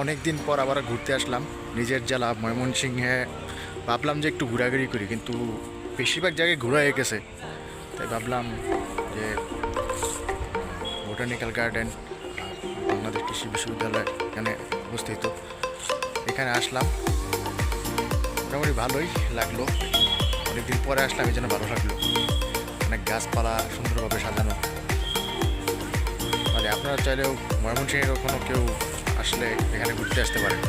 অনেক দিন পর আবার ঘুরতে আসলাম নিজের জেলা ময়মনসিংহে। ভাবলাম যে একটু ঘোরাঘুরি করি, কিন্তু বেশিরভাগ জায়গায় ঘোরা হয়ে গেছে। তাই ভাবলাম যে বোটানিক্যাল গার্ডেন, বাংলাদেশ কৃষি বিশ্ববিদ্যালয় এখানে অবস্থিত, এখানে আসলাম। মোটামুটি ভালোই লাগলো, অনেকদিন পরে আসলাম, এই জন্য ভালো লাগলো। অনেক গাছপালা সুন্দরভাবে সাজানো। মানে আপনারা চাইলেও ময়মনসিংহের কোনো কেউ আসলে এখানে ঘুরতে আসতে পারেন।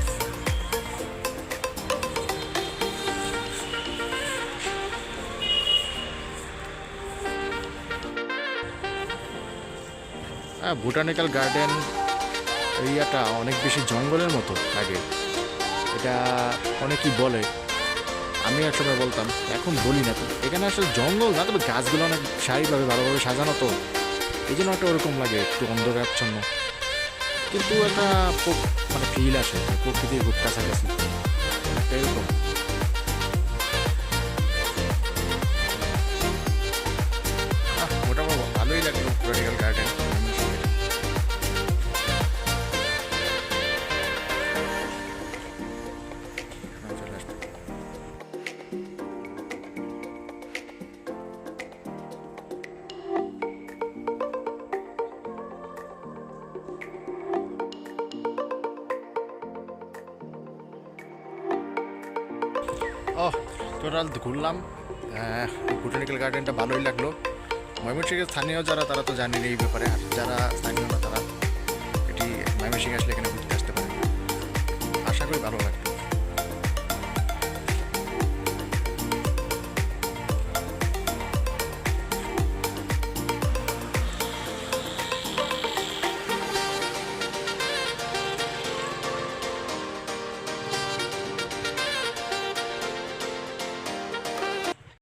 হ্যাঁ, বোটানিক্যাল গার্ডেন এরিয়াটা অনেক বেশি জঙ্গলের মতো লাগে। এটা অনেকেই বলে, আমি এক সময় বলতাম, এখন বলি না। তো এখানে আসলে জঙ্গল না, তবে গাছগুলো অনেক সারিভাবে ভালোভাবে সাজানো, তো এই জন্য একটা ওরকম লাগে, একটু অন্ধকারাচ্ছন্ন, কিন্তু একটা মানে ফিল আসে প্রকৃতির খুব কাছাকাছি, একটা এরকম। মোটামুটি ভালোই লাগলো বোটানিক্যাল গার্ডেন। চলে আসবে। টোটাল ঘুরলাম। বোটানিক্যাল গার্ডেনটা ভালোই লাগলো। ময়মনসিংহের স্থানীয় যারা, তারা তো জানেন এই ব্যাপারে, আর যারা স্থানীয় না, তারা এটি ময়মনসিংহে আসলে এখানে ঘুরতে আসতে পারে। আশা করি ভালো লাগবে।